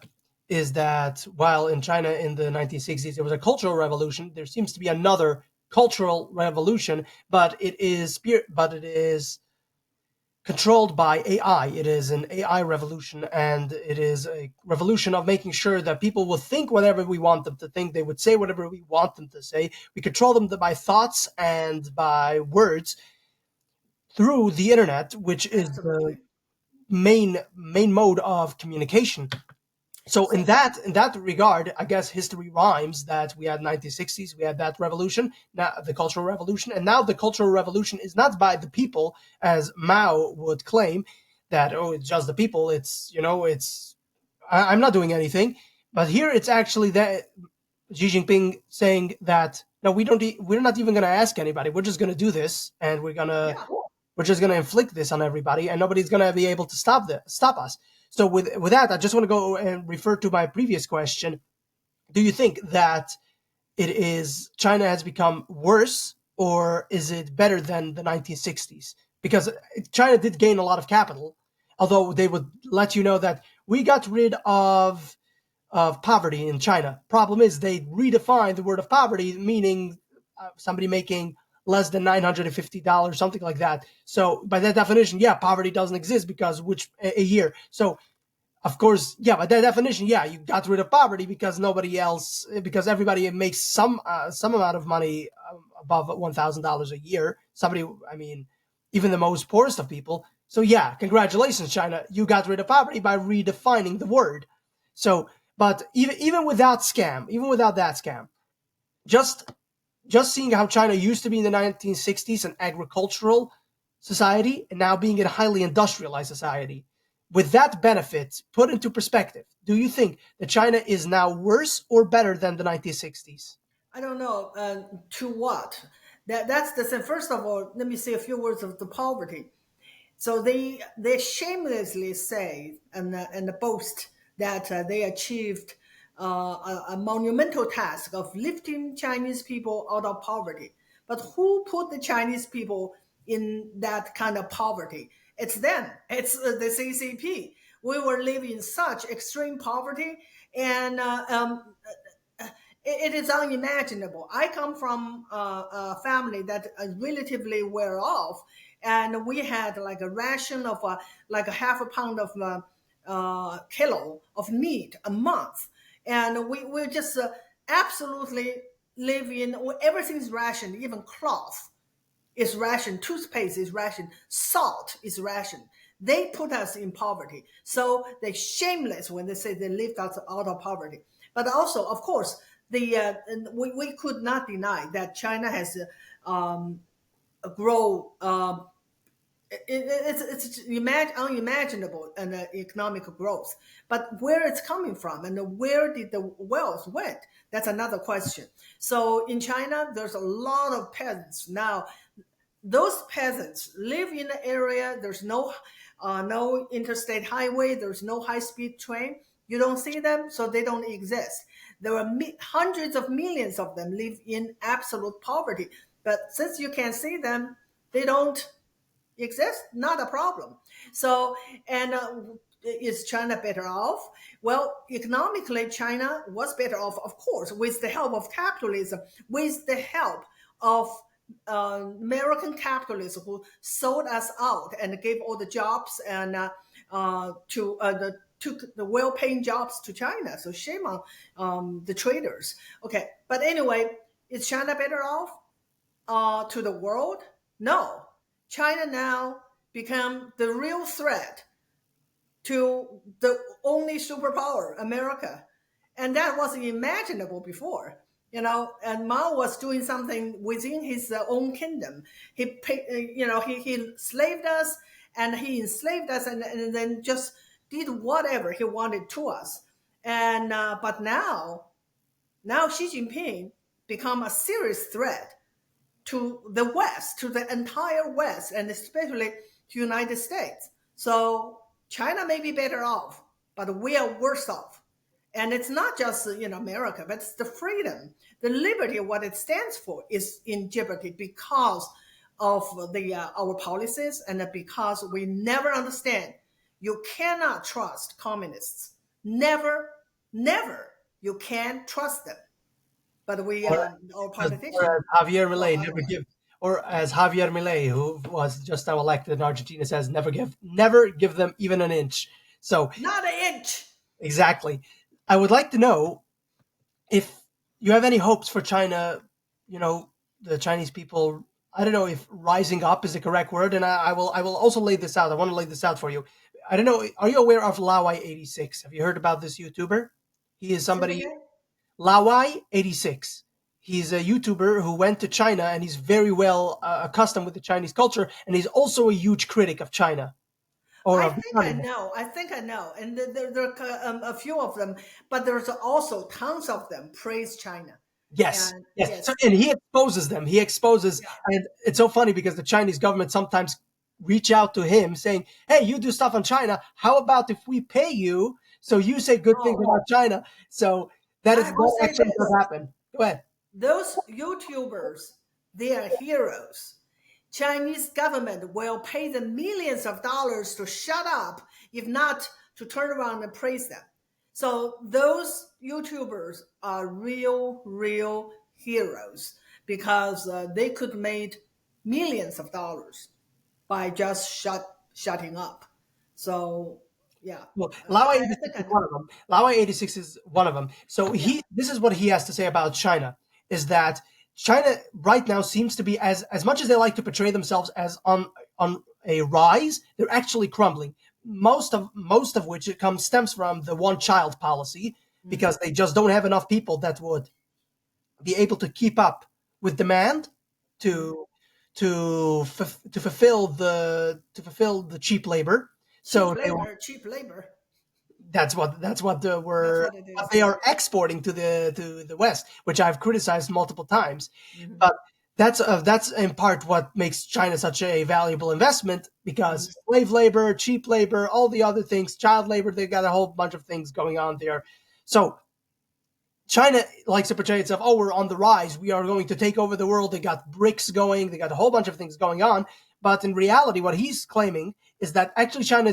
is that while in China in the 1960s there was a cultural revolution, there seems to be another cultural revolution, but it is controlled by AI. It is an AI revolution, and it is a revolution of making sure that people will think whatever we want them to think. They would say whatever we want them to say. We control them by thoughts and by words through the internet, which is the main mode of communication. So in that regard, I guess history rhymes that we had 1960s, we had that revolution, now the Cultural Revolution, and now the Cultural Revolution is not by the people, as Mao would claim, that it's just the people. I'm not doing anything, but here it's actually that Xi Jinping saying that no, we're not even going to ask anybody. We're just going to do this, and we're just going to inflict this on everybody, and nobody's going to be able to stop us. So with that, I just want to go and refer to my previous question. Do you think that China has become worse, or is it better than the 1960s? Because China did gain a lot of capital, although they would let you know that we got rid of poverty in China. Problem is, they redefined the word of poverty, meaning somebody making less than $950, something like that. So by that definition, yeah, poverty doesn't exist because which a year. So of course, yeah, by that definition, yeah, you got rid of poverty because because everybody makes some amount of money above $1,000 a year. Somebody, I mean, even the most poorest of people. So yeah, congratulations, China, you got rid of poverty by redefining the word. So, but even without that scam, just just seeing how China used to be in the 1960s an agricultural society and now being a highly industrialized society. With that benefit put into perspective, do you think that China is now worse or better than the 1960s? I don't know to what. That's the thing. First of all, let me say a few words of the poverty. So they shamelessly say and boast that they achieved a monumental task of lifting Chinese people out of poverty. But who put the Chinese people in that kind of poverty? It's them. It's the CCP. We were living in such extreme poverty, and it is unimaginable. I come from a family that is relatively well off, and we had like a ration of like a half a pound of kilo of meat a month, and we just absolutely live in everything's rationed, even cloth is rationed, toothpaste is rationed, salt is rationed. They put us in poverty, so they shameless when they say they lift us out of poverty. But also, of course, we could not deny that China has grow it's unimaginable and economic growth. But where it's coming from and where did the wealth went? That's another question. So in China, there's a lot of peasants now. Those peasants live in the area. There's no interstate highway. There's no high speed train. You don't see them, so they don't exist. There are hundreds of millions of them live in absolute poverty. But since you can't see them, they don't exist. Not a problem. So, and is China better off? Well, economically, China was better off, of course, with the help of capitalism, with the help of American capitalists who sold us out and gave all the jobs and took the well-paying jobs to China. So shame on the traders. Okay, but anyway, is China better off to the world? No. China now become the real threat to the only superpower, America. And that wasn't imaginable before. And Mao was doing something within his own kingdom. He enslaved us, and and then just did whatever he wanted to us. And but now Xi Jinping become a serious threat to the West, to the entire West, and especially to United States. So China may be better off, but we are worse off. And it's not just America, but it's the freedom, the liberty, what it stands for, is in jeopardy because of the our policies and because we never understand. You cannot trust communists. Never, never. You can't trust them. But Or, our as, politicians or as Javier thought Milei, never otherwise. give, or as Javier Milei, who was just now elected in Argentina, says, never give them even an inch. So Not an inch. exactly, I would like to know if you have any hopes for China, the Chinese people. I don't know if rising up is the correct word, and I will also lay this out. I want to lay this out for you. I don't know. Are you aware of Lawai86? Have you heard about this YouTuber? He is Say it somebody, again. Lawai86. He's a YouTuber who went to China and he's very well accustomed with the Chinese culture, and he's also a huge critic of China or I of the think I communists. know. I think I know. And there are a few of them, but there's also tons of them praise China. Yes, And yes. So, yes, and he exposes them. He exposes, yeah. and it's so funny because the Chinese government sometimes reach out to him saying, "Hey, you do stuff on China. How about if we pay you so you say good things Oh, about China?" So I will that say actually does this. happen. Go ahead. Those YouTubers, they are heroes. Chinese government will pay them millions of dollars to shut up, if not to turn around and praise them. So those YouTubers are real heroes because they could made millions of dollars by just shutting up. So yeah, Well, Laowa I 86 think is one of them. Laowa 86 is one of them. So yeah. this is what he has to say about China, is that China right now seems to be, as much as they like to portray themselves as on a rise, they're actually crumbling. Most of which it comes stems from the one child policy, Mhm. because they just don't have enough people that would be able to keep up with demand Mhm. to to fulfill the cheap labor. So Cheap labor. that's what That's we're what it what is. they Yeah. are exporting to the West, which I've criticized multiple times. Mhm. But that's in part what makes China such a valuable investment, Mhm. because slave labor, cheap labor, all the other things, child labor, they got a whole bunch of things going on there. So China likes to portray itself, oh, we're on the rise. We are going to take over the world. They got BRICS going. They got a whole bunch of things going on. But in reality, what he's claiming is that actually China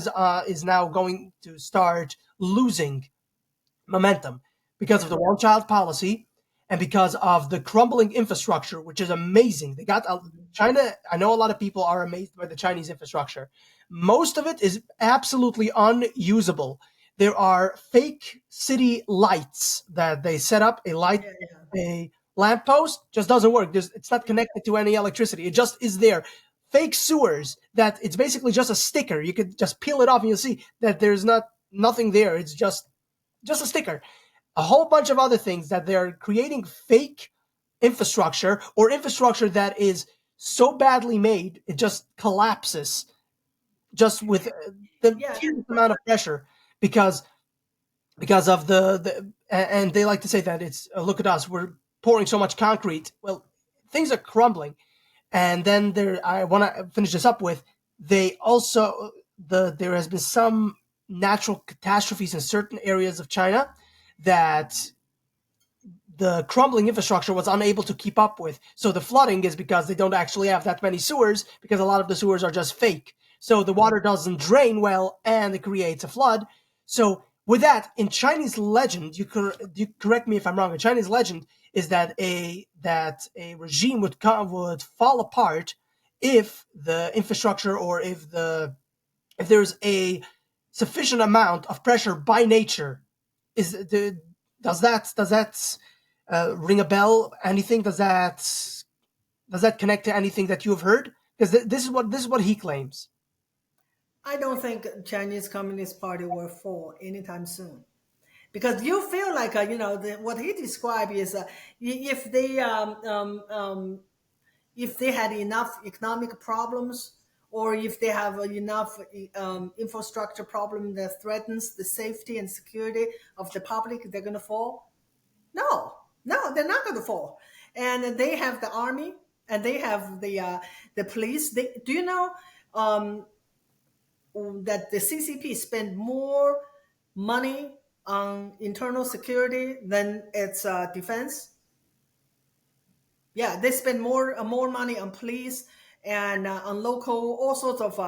is now going to start losing momentum because of Yeah. the one-child policy and because of the crumbling infrastructure, which is amazing. They got Mhm. China. I know a lot of people are amazed by the Chinese infrastructure. Most of it is absolutely unusable. There are fake city lights that they set up. Yeah. Yeah. A lamppost just doesn't work. It's not Yeah. connected to any electricity. It just is there. Fake sewers that it's basically just a sticker. You could just peel it off and you'll see that there's nothing there. It's just a sticker. A whole bunch of other things that they're creating fake infrastructure, or infrastructure that is so badly made it just collapses just with the Yeah. fewest amount of pressure, because of and they like to say that it's look at us, we're pouring so much concrete. Well, things are crumbling. And then I want to finish this up with, they also there has been some natural catastrophes in certain areas of China that the crumbling infrastructure was unable to keep up with. So the flooding is because they don't actually have that many sewers, because a lot of the sewers are just fake. So the water doesn't drain well and it creates a flood. So with that, in Chinese legend, you correct me if I'm wrong. In Chinese legend is that a regime would fall apart if the infrastructure, or if there's a sufficient amount of pressure by nature. Is the does that ring a bell? Anything? Does that connect to anything that you've heard? Because this is what he claims. I don't think Chinese Communist Party will fall anytime soon, because you feel like what he described is if they if they had enough economic problems, or if they have enough infrastructure problem that threatens the safety and security of the public, they're going to fall. No, no, they're not going to fall. And they have the army, and they have the police. Do you know um, that the CCP spend more money on internal security than its defense? Yeah, they spend more money on police and on local, all sorts of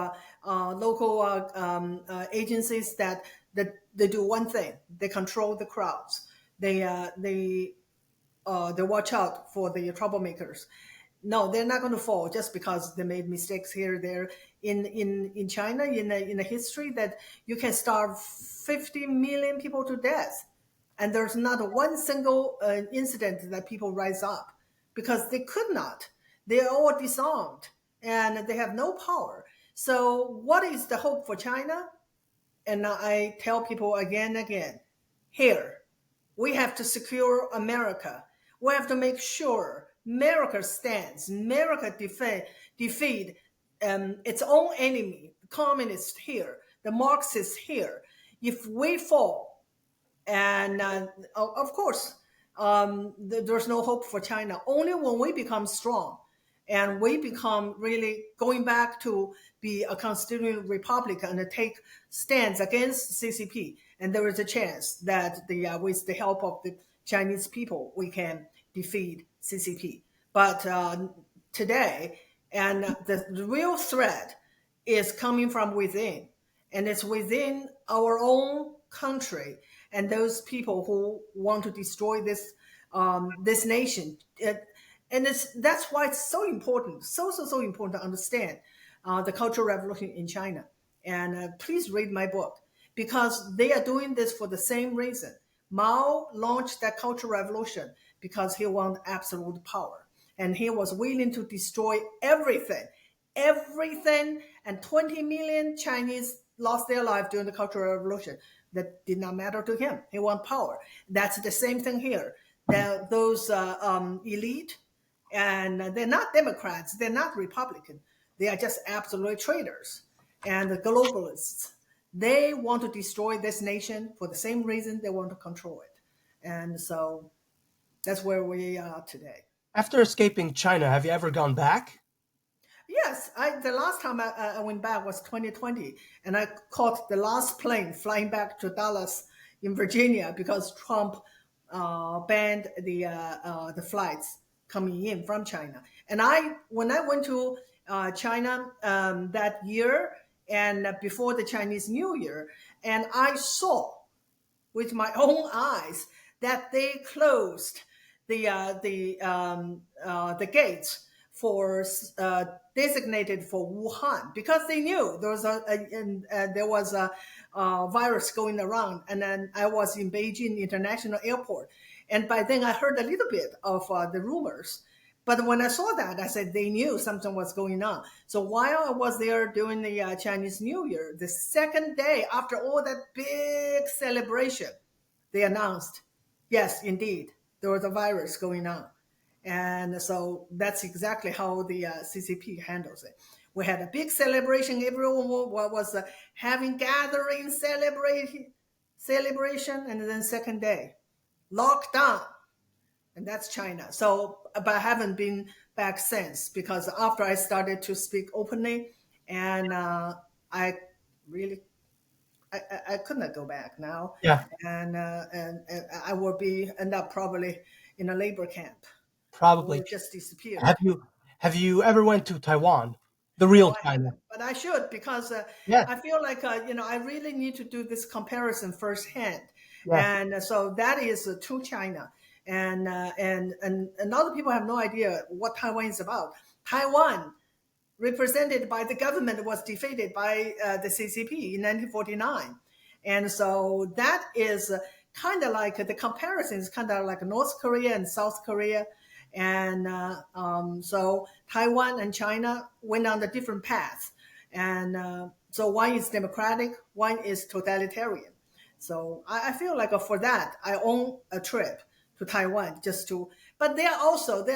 local agencies that they do one thing: they control the crowds. They watch out for the troublemakers. No, they're not going to fall just because they made mistakes here or there. In China, in a history that you can starve 50 million people to death, and there's not one single incident that people rise up, because they could not. They are all disarmed and they have no power. So, what is the hope for China? And I tell people again and again, here, we have to secure America. We have to make sure America stands, America defeat its own enemy, the communists here, the Marxists here. If we fall, and of course, there's no hope for China. Only when we become strong and we become really going back to be a constitutional republic and take stands against CCP, and there is a chance that with the help of the Chinese people, we can defeat CCP. But today, and the real threat is coming from within, and it's within our own country, and those people who want to destroy this nation. And that's why it's so important, so important to understand the Cultural Revolution in China. And please read my book because they are doing this for the same reason. Mao launched that Cultural Revolution because he wanted absolute power, and he was willing to destroy everything, everything. And 20 million Chinese lost their life during the Cultural Revolution. That did not matter to him. He wanted power. That's the same thing here. Those elite, and they're not Democrats, they're not Republican, they are just absolute traitors and the globalists. They want to destroy this nation for the same reason they want to control it. And so that's where we are today. After escaping China, have you ever gone back? Yes, the last time I went back was 2020, and I caught the last plane flying back to Dallas in Virginia because Trump banned the flights coming in from China. And when I went to China that year and before the Chinese New Year, and I saw with my own eyes that they closed the gates for designated for Wuhan because they knew there was a virus going around, and then I was in Beijing International Airport, and by then I heard a little bit of the rumors. But when I saw that, I said they knew something was going on. So while I was there during the Chinese New Year, the second day after all that big celebration, they announced, yes, indeed, there was a virus going on. And so that's exactly how the CCP handles it. We had a big celebration. Everyone was having gathering, celebration, and then second day, lockdown, and that's China. So, but I haven't been back since because after I started to speak openly, and I really I could not go back now, Yeah, and I will be end up probably in a labor camp or probably. just disappear. Have you ever went to Taiwan, the No, real I China? haven't, but I should because Yeah, I feel like I really need to do this comparison firsthand, yeah. and so that is true China, and other people have no idea what Taiwan is about. Taiwan, represented by the government, was defeated by the CCP in 1949, and so that is kind of like the comparison is kind of like North Korea and South Korea. And so Taiwan and China went on a different path. And so one is democratic, one is totalitarian. So I feel like for that, I own a trip to Taiwan just to. But they are also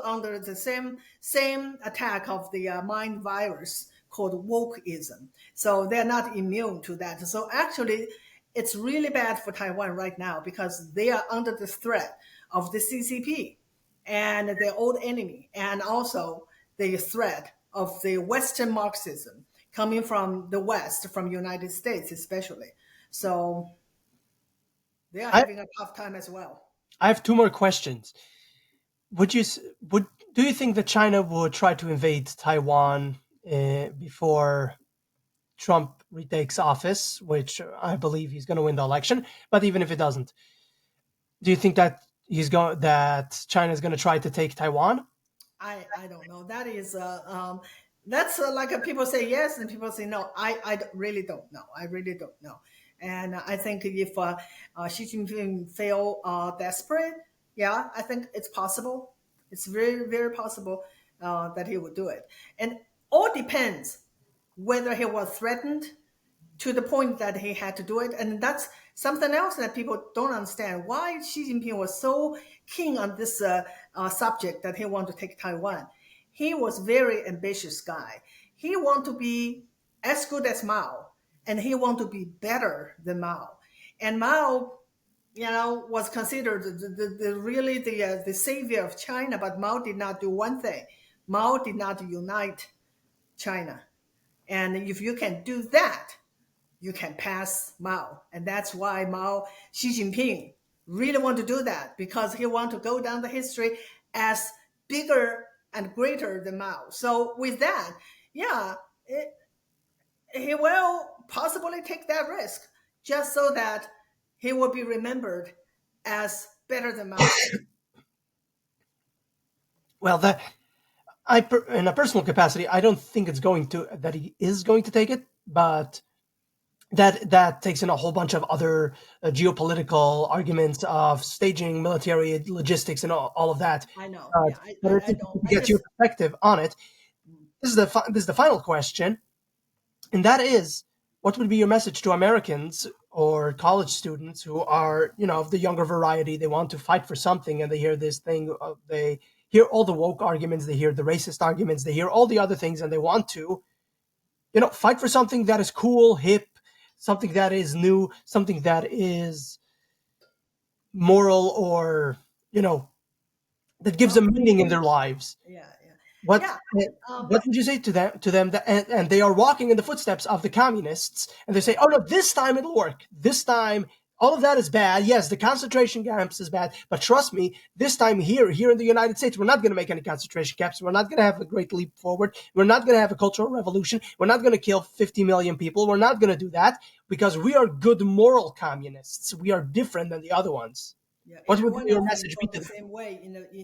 under the same attack of the mind virus called wokeism. So they're not immune to that. So actually, it's really bad for Taiwan right now because they are under the threat of the CCP and their old enemy, and also the threat of the Western Marxism coming from the West, from United States especially. So they are I having a tough time as well. I have two more questions. Would you s- would Do you think that China would try to invade Taiwan before Trump retakes office, which I believe he's going to win the election? But even if it doesn't, do you think that China is going to try to take Taiwan? I don't know. That's like people say yes and people say no. Really don't know. I really don't know. And I think if Xi Jinping feel desperate, yeah, I think it's possible. It's very possible that he would do it. And all depends whether he was threatened to the point that he had to do it. And that's something else that people don't understand. Why Xi Jinping was so keen on this subject that he wanted to take Taiwan. He was very ambitious guy. He want to be as good as Mao, and he want to be better than Mao. And Mao, was considered really the savior of China. But Mao did not do one thing. Mao did not unite China. And if you can do that, you can pass Mao. And that's why Xi Jinping really want to do that because he want to go down the history as bigger and greater than Mao. So with that, yeah, he will possibly take that risk just so that he will be remembered as better than Mao. Well, in a personal capacity, I don't think it's going to that he is going to take it, but that takes in a whole bunch of other geopolitical arguments of staging, military logistics, and all of that. I know. But Yeah, but it's I interesting don't. to I get your just. perspective on it. Mm. This is the final question, and that is, what would be your message to Americans or college students who are, of the younger variety? They want to fight for something, and they hear this thing. They hear all the woke arguments, they hear the racist arguments, they hear all the other things, and they want to, fight for something that is cool, hip, something that is new, something that is moral, or you know that gives Well, them meaning in their lives. yeah, yeah, What yeah. what would you say to them that, and they are walking in the footsteps of the communists, and they say, "Oh no, this time it'll work. This time all of that is bad. Yes, the concentration camps is bad, but trust me, this time here in the United States, we're not going to make any concentration camps. We're not going to have a great leap forward. We're not going to have a cultural revolution. We're not going to kill 50 million people. We're not going to do that because we are good moral communists. We are different than the other ones." Yeah, What every would one your of them message be felt to the them? same way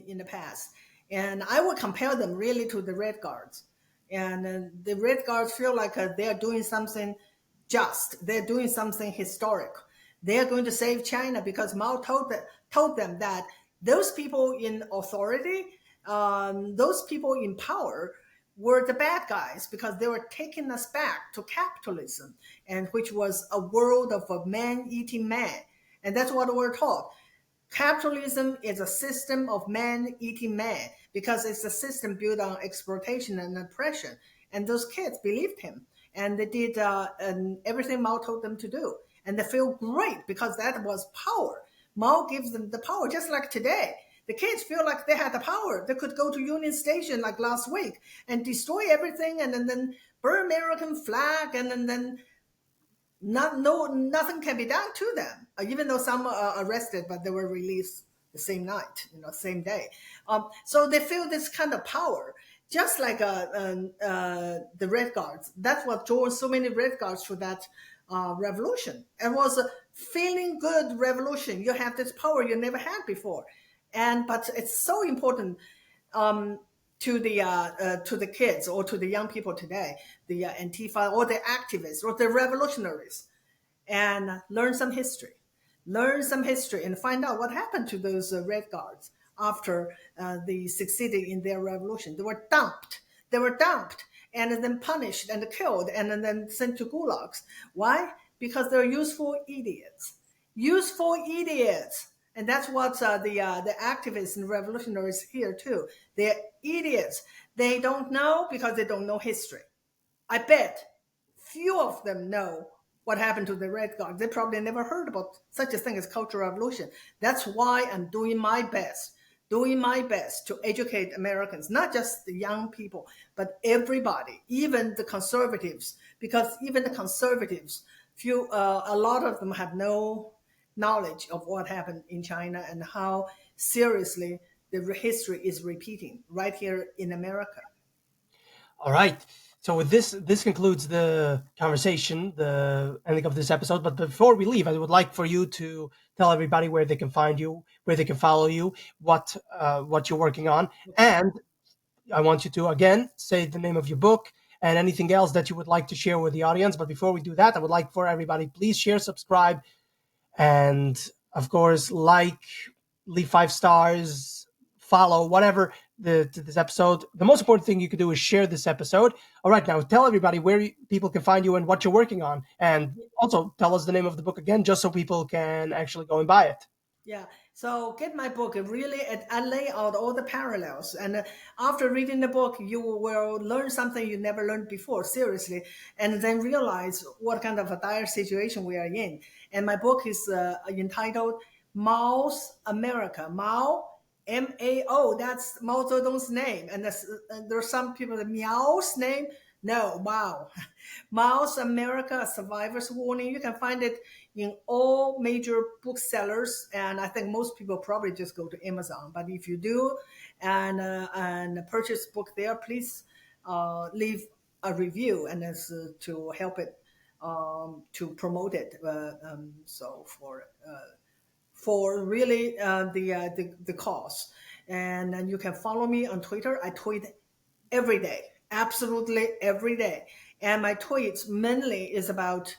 in the past, and I would compare them really to the Red Guards. And the Red Guards feel like they are doing something just. They're doing something historic. They are going to save China because Mao told them that those people in authority, those people in power, were the bad guys because they were taking us back to capitalism, and which was a world of a man eating man, and that's what we're taught. Capitalism is a system of man eating man because it's a system built on exploitation and oppression. And those kids believed him, and they did and everything Mao told them to do. And they feel great because that was power. Mao gives them the power, just like today. The kids feel like they had the power. They could go to Union Station like last week and destroy everything, and then burn American flag, and then nothing can be done to them. Even though some are arrested, but they were released the same night, same day. So they feel this kind of power, just like the Red Guards. That's what drew so many Red Guards to that revolution. It was a feeling good revolution. You have this power you never had before, but it's so important um, to the kids or to the young people today, the Antifa or the activists or the revolutionaries, and learn some history, and find out what happened to those Red Guards after they succeeded in their revolution. They were dumped, and then punished and killed, and then sent to gulags. Why? Because they're useful idiots. And that's what the activists and revolutionaries here too. They're idiots. They don't know because they don't know history. I bet few of them know what happened to the Red Guard. They probably never heard about such a thing as Cultural Revolution. That's why I'm doing my best to educate Americans, not just the young people, but everybody, even the conservatives, because even the conservatives, a lot of them have no knowledge of what happened in China and how seriously the history is repeating right here in America. All right. So with this concludes the conversation, the ending of this episode. But before we leave, I would like for you to tell everybody where they can find you, where they can follow you, what you're working on, Okay. and I want you to again say the name of your book and anything else that you would like to share with the audience. But before we do that, I would like for everybody, please share, subscribe, and of course, like, leave 5 stars, follow, whatever to this episode. The most important thing you can do is share this episode. All right, now tell everybody where people can find you and what you're working on, and also tell us the name of the book again, just so people can actually go and buy it. Yeah. So get my book. I lay out all the parallels, and after reading the book, you will learn something you never learned before, seriously, and then realize what kind of a dire situation we are in. And my book is entitled Mao's America. Mao, Mao. That's Mao Zedong's name, and there are some people that Miao's name. No, Mao. Mao's America, a Survivor's Warning. You can find it in all major booksellers, and I think most people probably just go to Amazon. But if you do and purchase book there, please leave a review and to help it to promote it. So for really the cause. And then you can follow me on Twitter. I tweet every day, absolutely every day. And my tweets mainly is about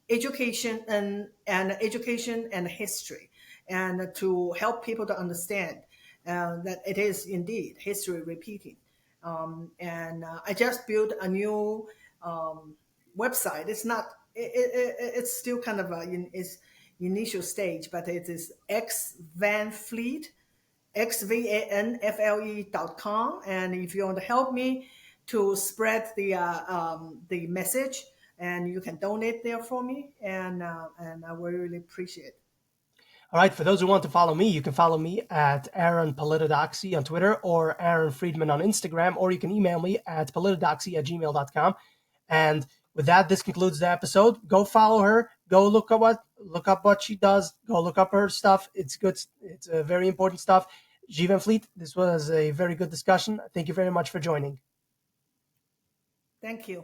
education and education and history, and to help people to understand that it is indeed history repeating. And I just built a new website. It's not. It's still kind of in its initial stage, but it is X Van Fleet, xvanfle.com. And if you want to help me to spread the message, and you can donate there for me, and I will really appreciate it. All right, for those who want to follow me, you can follow me at Aaron Politodoxy on Twitter or Aaron Friedman on Instagram, or you can email me at politodoxy@gmail.com. And with that, this concludes the episode. Go follow her. Go look up what she does. Go look up her stuff. It's good. It's very important stuff. G Van Fleet, this was a very good discussion. Thank you very much for joining. Thank you.